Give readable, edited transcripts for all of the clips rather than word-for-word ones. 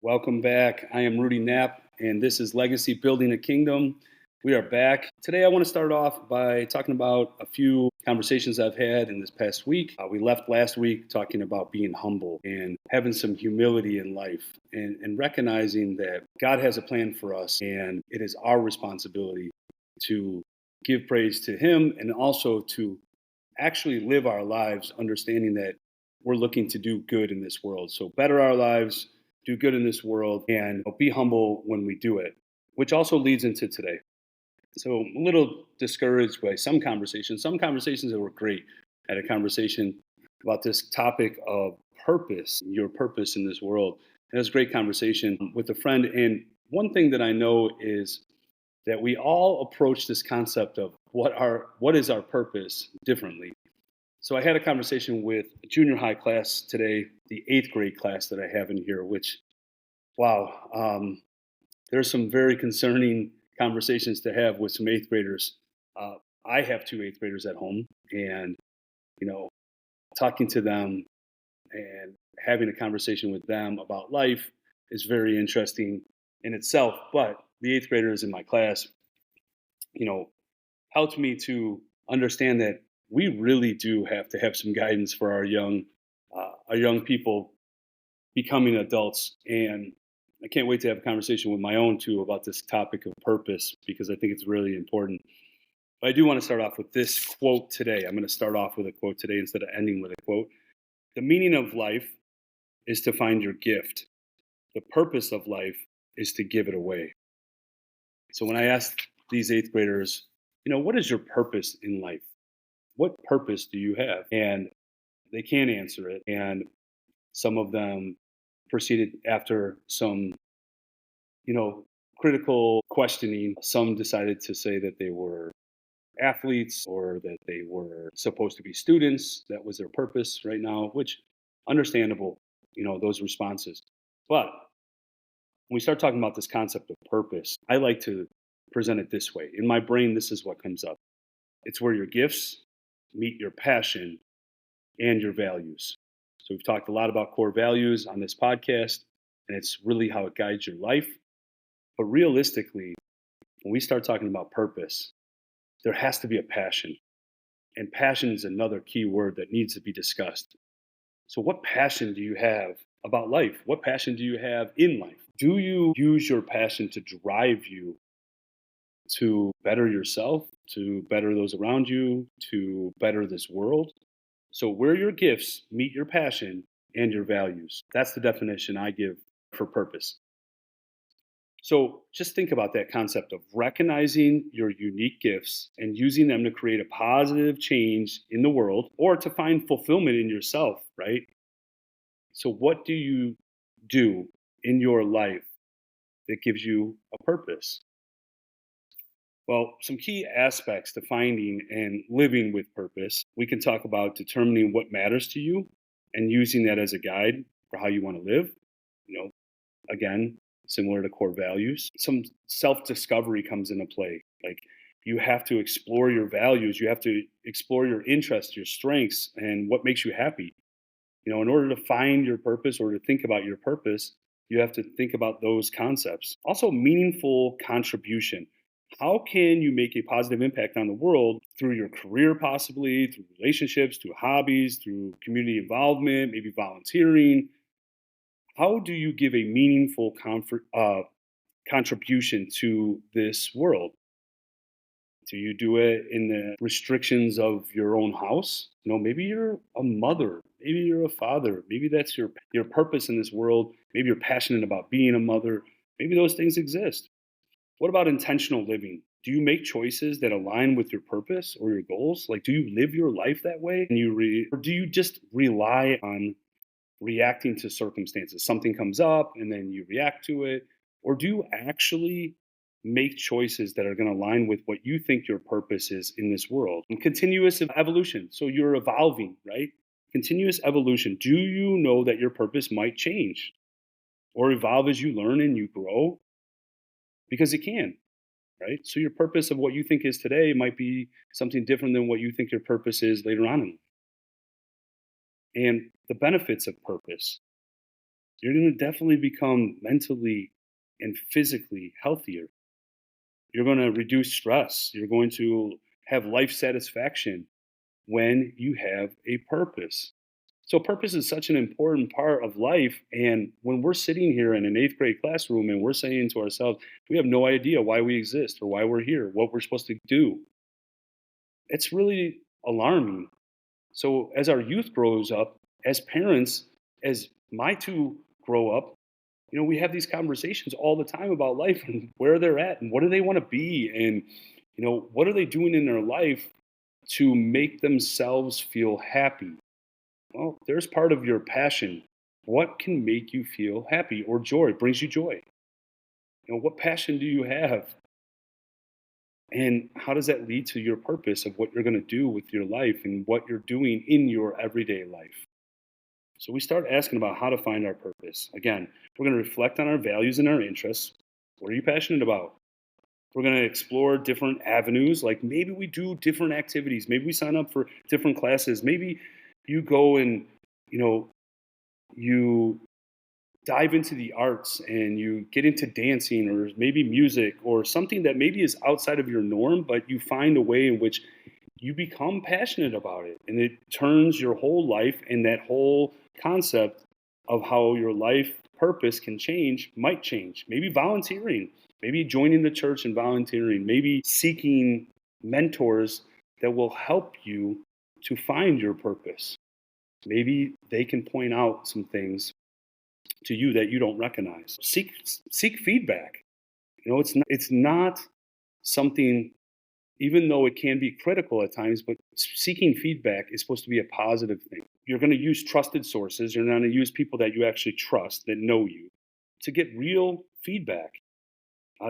Welcome back. I am Rudy Knapp, and this is Legacy Building a Kingdom. We are back. Today, I want to start off by talking about a few conversations I've had in this past week. We left last week talking about being humble and having some humility in life and recognizing that God has a plan for us, and it is our responsibility to give praise to Him and also to actually live our lives understanding that we're looking to do good in this world. So, better our lives, do good in this world, and be humble when we do it, which also leads into today. So, I'm a little discouraged by some conversations that were great. I had a conversation about this topic of purpose, your purpose in this world. And it was a great conversation with a friend. And one thing that I know is that we all approach this concept of what is our purpose differently. So I had a conversation with a junior high class today, the eighth grade class that I have in here, which, wow, there's some very concerning conversations to have with some eighth graders. Uh, I have two eighth graders at home, and, you know, talking to them and having a conversation with them about life is very interesting in itself. But the eighth graders in my class, you know, helped me to understand that we really do have to have some guidance for our young people becoming adults. And I can't wait to have a conversation with my own too about this topic of purpose because I think it's really important. But I do want to start off with this quote today. I'm going to start off with a quote today instead of ending with a quote. The meaning of life is to find your gift. The purpose of life is to give it away. So when I asked these eighth graders, what is your purpose in life? What purpose do you have? And they can't answer it. And some of them proceeded after some, critical questioning. Some decided to say that they were athletes or that they were supposed to be students. That was their purpose right now, which understandable, those responses. But when we start talking about this concept of purpose, I like to present it this way. In my brain, this is what comes up. It's where your gifts meet your passion and your values. So we've talked a lot about core values on this podcast, and it's really how it guides your life. But realistically, when we start talking about purpose, there has to be a passion. And passion is another key word that needs to be discussed. So what passion do you have about life? What passion do you have in life? Do you use your passion to drive you to better yourself, to better those around you, to better this world? So, where your gifts meet your passion and your values. That's the definition I give for purpose. So, just think about that concept of recognizing your unique gifts and using them to create a positive change in the world or to find fulfillment in yourself, right? So, what do you do in your life that gives you a purpose? Well, some key aspects to finding and living with purpose. We can talk about determining what matters to you and using that as a guide for how you want to live. You know, again, similar to core values. Some self discovery comes into play. Like you have to explore your values, you have to explore your interests, your strengths, and what makes you happy. In order to find your purpose or to think about your purpose, you have to think about those concepts. Also, meaningful contribution. How can you make a positive impact on the world through your career, possibly through relationships, through hobbies, through community involvement, maybe volunteering? How do you give a meaningful contribution to this world? Do you do it in the restrictions of your own house? Maybe you're a mother, maybe you're a father, maybe that's your purpose in this world. Maybe you're passionate about being a mother. Maybe those things exist. What about intentional living? Do you make choices that align with your purpose or your goals? Like, do you live your life that way? Or do you just rely on reacting to circumstances? Something comes up and then you react to it. Or do you actually make choices that are going to align with what you think your purpose is in this world? And continuous evolution. So you're evolving, right? Continuous evolution. Do you know that your purpose might change or evolve as you learn and you grow? Because it can, right? So your purpose of what you think is today might be something different than what you think your purpose is later on in life. And the benefits of purpose. You're going to definitely become mentally and physically healthier. You're going to reduce stress. You're going to have life satisfaction when you have a purpose. So, purpose is such an important part of life. And when we're sitting here in an eighth grade classroom and we're saying to ourselves, we have no idea why we exist or why we're here, what we're supposed to do, it's really alarming. So, as our youth grows up, as parents, as my two grow up, we have these conversations all the time about life and where they're at and what do they want to be and, what are they doing in their life to make themselves feel happy. Well, there's part of your passion. What can make you feel happy or joy? Brings you joy. What passion do you have? And how does that lead to your purpose of what you're going to do with your life and what you're doing in your everyday life? So we start asking about how to find our purpose. Again, we're going to reflect on our values and our interests. What are you passionate about? We're going to explore different avenues. Like maybe we do different activities. Maybe we sign up for different classes. Maybe you go and, you know, you dive into the arts and you get into dancing or maybe music or something that maybe is outside of your norm, but you find a way in which you become passionate about it and it turns your whole life and that whole concept of how your life purpose can change might change. Maybe volunteering, maybe joining the church and volunteering, maybe seeking mentors that will help you to find your purpose. Maybe they can point out some things to you that you don't recognize. Seek feedback. It's not something, even though it can be critical at times, but seeking feedback is supposed to be a positive thing. You're going to use trusted sources. You're going to use people that you actually trust, that know you, to get real feedback,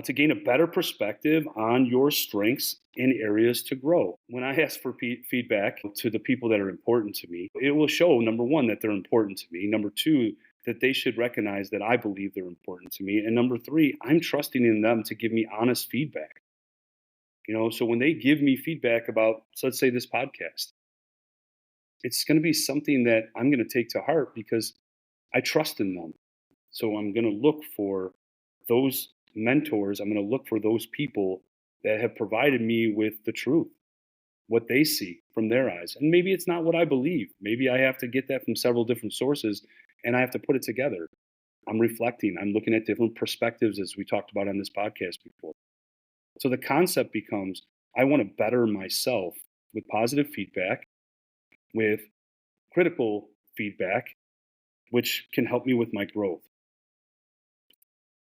to gain a better perspective on your strengths and areas to grow. When I ask for feedback to the people that are important to me, it will show, number one, that they're important to me. Number two, that they should recognize that I believe they're important to me. And number three, I'm trusting in them to give me honest feedback. So when they give me feedback about, so let's say this podcast, it's going to be something that I'm going to take to heart because I trust in them. So I'm going to look for those mentors. I'm going to look for those people that have provided me with the truth, what they see from their eyes. And maybe it's not what I believe. Maybe I have to get that from several different sources and I have to put it together. I'm reflecting, I'm looking at different perspectives as we talked about on this podcast before. So the concept becomes I want to better myself with positive feedback, with critical feedback, which can help me with my growth.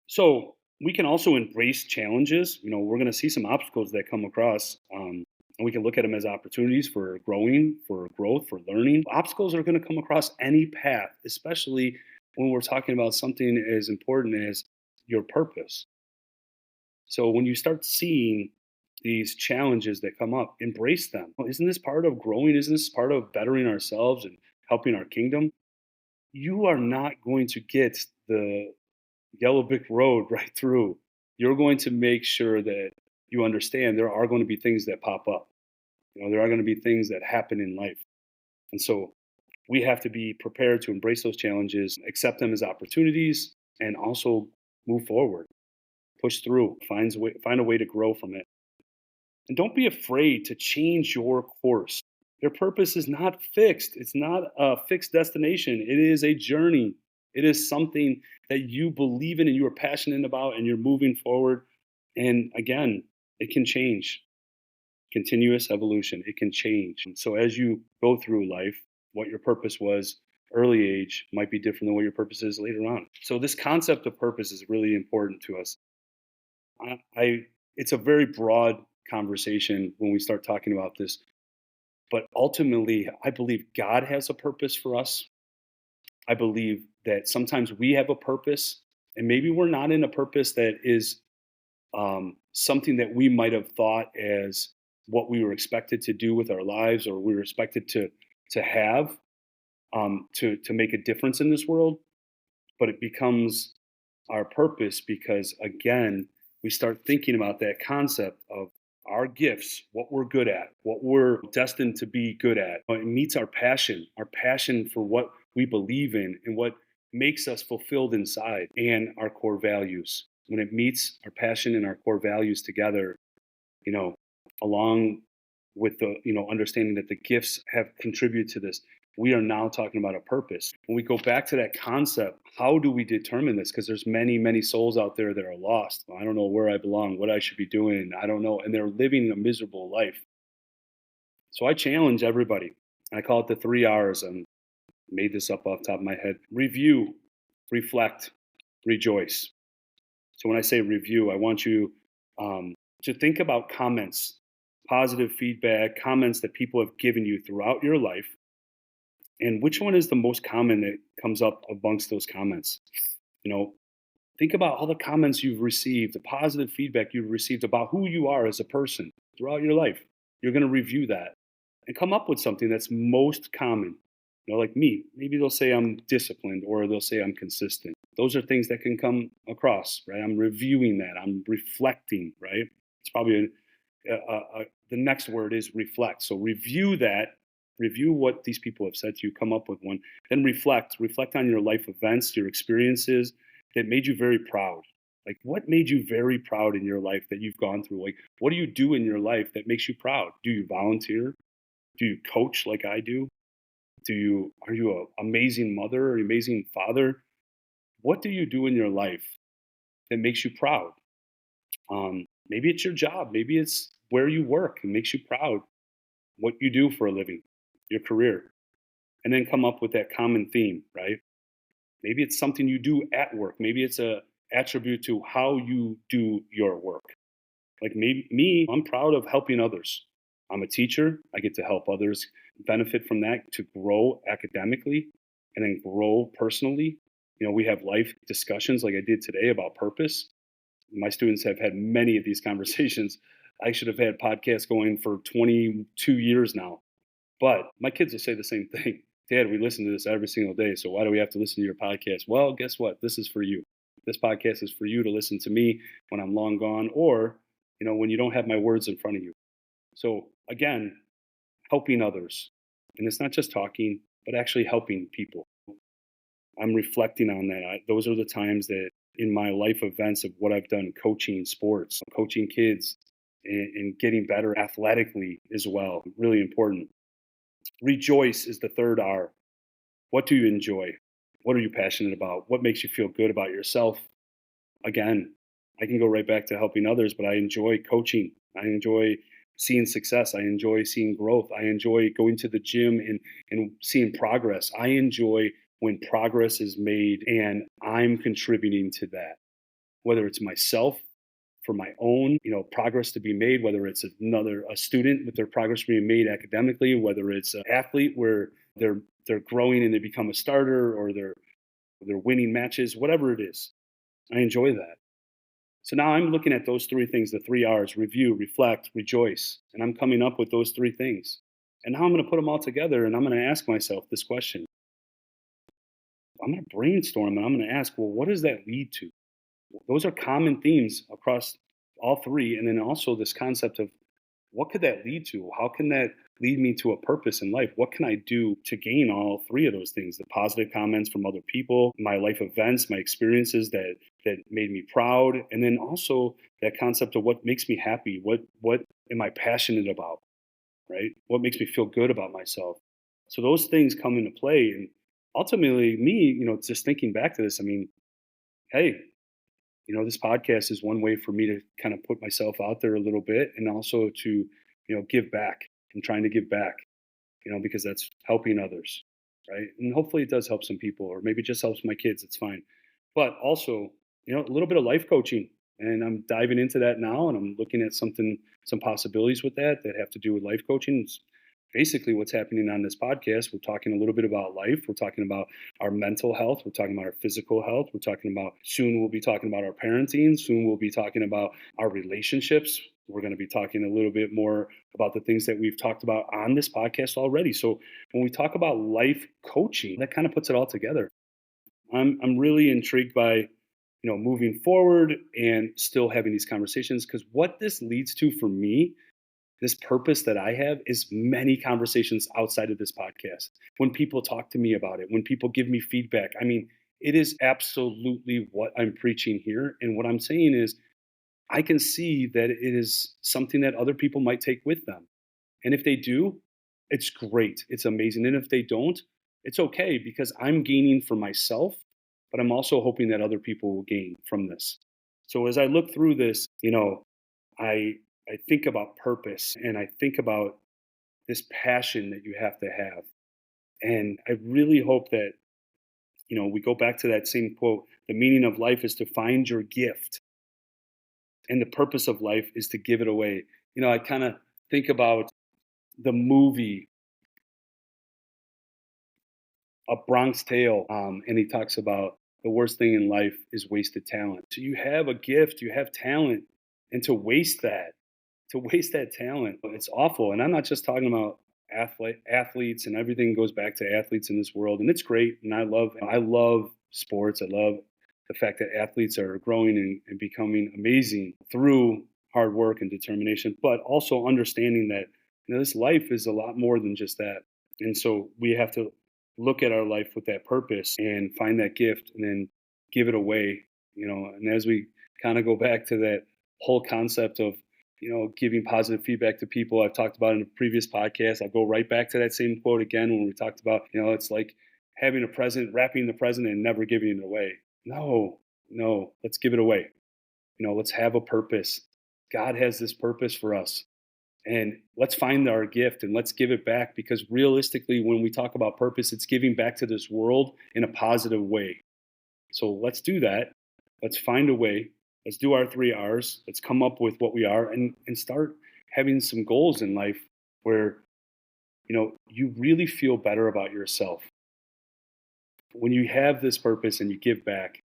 So we can also embrace challenges. We're going to see some obstacles that come across, and we can look at them as opportunities for growing, for growth, for learning. Obstacles are going to come across any path, especially when we're talking about something as important as your purpose. So when you start seeing these challenges that come up, embrace them. Well, isn't this part of growing? Isn't this part of bettering ourselves and helping our kingdom? You are not going to get the yellow brick road right through. You're going to make sure that you understand there are going to be things that pop up. There are going to be things that happen in life. And so we have to be prepared to embrace those challenges, accept them as opportunities, and also move forward, push through, find a way to grow from it. And don't be afraid to change your course. Your purpose is not fixed. It's not a fixed destination. It is a journey. It is something that you believe in and you are passionate about and you're moving forward. And again, it can change. Continuous evolution, it can change. And so as you go through life, what your purpose was early age might be different than what your purpose is later on. So this concept of purpose is really important to us. It's a very broad conversation when we start talking about this. But ultimately, I believe God has a purpose for us. I believe that sometimes we have a purpose, and maybe we're not in a purpose that is something that we might have thought as what we were expected to do with our lives, or we were expected to have to make a difference in this world. But it becomes our purpose because, again, we start thinking about that concept of our gifts, what we're good at, what we're destined to be good at. It meets our passion for what we believe in and what makes us fulfilled inside and our core values. When it meets our passion and our core values together, you know, along with the, understanding that the gifts have contributed to this, we are now talking about a purpose. When we go back to that concept, how do we determine this? Because there's many, many souls out there that are lost. I don't know where I belong, what I should be doing. I don't know. And they're living a miserable life. So I challenge everybody. I call it the 3 R's. I made this up off the top of my head. Review, reflect, rejoice. So when I say review, I want you to think about comments, positive feedback, comments that people have given you throughout your life, and which one is the most common that comes up amongst those comments. You know, think about all the comments you've received, the positive feedback you've received about who you are as a person throughout your life. You're going to review that and come up with something that's most common. Like me, maybe they'll say I'm disciplined or they'll say I'm consistent. Those are things that can come across, right? I'm reviewing that. I'm reflecting, right? It's probably the next word is reflect. So review that, review what these people have said to you, come up with one, then reflect on your life events, your experiences that made you very proud. Like what made you very proud in your life that you've gone through? Like what do you do in your life that makes you proud? Do you volunteer? Do you coach like I do? Are you an amazing mother or amazing father? What do you do in your life that makes you proud? Maybe it's your job. Maybe it's where you work and makes you proud. What you do for a living, your career, and then come up with that common theme, right? Maybe it's something you do at work. Maybe it's a attribute to how you do your work. Like maybe me, I'm proud of helping others. I'm a teacher. I get to help others benefit from that to grow academically and then grow personally. We have life discussions like I did today about purpose. My students have had many of these conversations. I should have had podcasts going for 22 years now. But my kids will say the same thing. Dad, we listen to this every single day. So why do we have to listen to your podcast? Well, guess what? This is for you. This podcast is for you to listen to me when I'm long gone or, when you don't have my words in front of you. So again, helping others. And it's not just talking, but actually helping people. I'm reflecting on that. Those are the times that in my life events of what I've done, coaching sports, coaching kids, and getting better athletically as well. Really important. Rejoice is the 3 R. What do you enjoy? What are you passionate about? What makes you feel good about yourself? Again, I can go right back to helping others, but I enjoy coaching. I enjoy seeing success. I enjoy seeing growth. I enjoy going to the gym and seeing progress. I enjoy when progress is made and I'm contributing to that, whether it's myself for my own, progress to be made, whether it's a student with their progress being made academically, whether it's an athlete where they're growing and they become a starter or they're winning matches, whatever it is. I enjoy that. So now I'm looking at those 3 things, the 3 R's: review, reflect, rejoice. And I'm coming up with those 3 things. And now I'm going to put them all together and I'm going to ask myself this question. I'm going to brainstorm and I'm going to ask, well, what does that lead to? Those are common themes across all 3. And then also this concept of what could that lead to? How can that lead me to a purpose in life? What can I do to gain all 3 of those things? The positive comments from other people, my life events, my experiences that made me proud, and then also that concept of what makes me happy. What am I passionate about? Right? What makes me feel good about myself? So those things come into play, and ultimately, me, just thinking back to this, I mean, hey, this podcast is one way for me to kind of put myself out there a little bit and also to, give back. I'm trying to give back, because that's helping others, right? And hopefully it does help some people, or maybe it just helps my kids. It's fine. But also, a little bit of life coaching. And I'm diving into that now and I'm looking at some possibilities with that have to do with life coaching. It's basically what's happening on this podcast. We're talking a little bit about life. We're talking about our mental health. We're talking about our physical health. We're talking about, soon we'll be talking about our parenting. Soon we'll be talking about our relationships. We're going to be talking a little bit more about the things that we've talked about on this podcast already. So when we talk about life coaching, that kind of puts it all together. I'm really intrigued by, moving forward and still having these conversations, because what this leads to for me, this purpose that I have, is many conversations outside of this podcast. When people talk to me about it, when people give me feedback, I mean, It is absolutely what I'm preaching here. And what I'm saying is, I can see that it is something that other people might take with them. And if they do, it's great. It's amazing. And if they don't, it's okay because I'm gaining for myself, but I'm also hoping that other people will gain from this. So as I look through this, I I think about purpose and I think about this passion that you have to have. And I really hope that, we go back to that same quote, the meaning of life is to find your gift and the purpose of life is to give it away. I kind of think about the movie A Bronx Tale, and he talks about the worst thing in life is wasted talent. So you have a gift, you have talent, and to waste that talent, it's awful. And I'm not just talking about athletes, and everything goes back to athletes in this world, and it's great. And I love sports. I love the fact that athletes are growing and becoming amazing through hard work and determination, but also understanding that this life is a lot more than just that. And so we have to look at our life with that purpose and find that gift and then give it away. And as we kind of go back to that whole concept of giving positive feedback to people I've talked about in a previous podcast, I'll go right back to that same quote again when we talked about, it's like having a present, wrapping the present and never giving it away. No, no, let's give it away. Let's have a purpose. God has this purpose for us. And let's find our gift and let's give it back, because realistically, when we talk about purpose, it's giving back to this world in a positive way. So let's do that. Let's find a way. Let's do our 3 R's. Let's come up with what we are and start having some goals in life where you really feel better about yourself. When you have this purpose and you give back,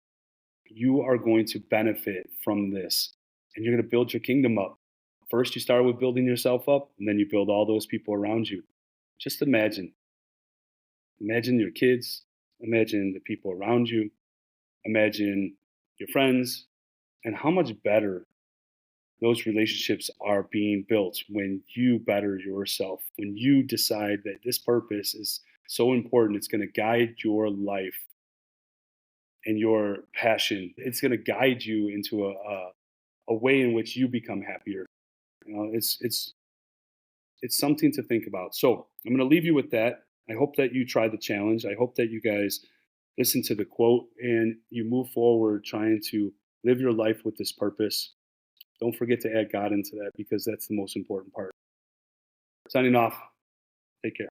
you are going to benefit from this and you're going to build your kingdom up. First, you start with building yourself up, and then you build all those people around you. Just imagine your kids, imagine the people around you, imagine your friends, and how much better those relationships are being built when you better yourself, when you decide that this purpose is so important, it's going to guide your life and your passion. It's going to guide you into a way in which you become happier. It's something to think about. So I'm going to leave you with that. I hope that you try the challenge. I hope that you guys listen to the quote and you move forward trying to live your life with this purpose. Don't forget to add God into that, because that's the most important part. Signing off. Take care.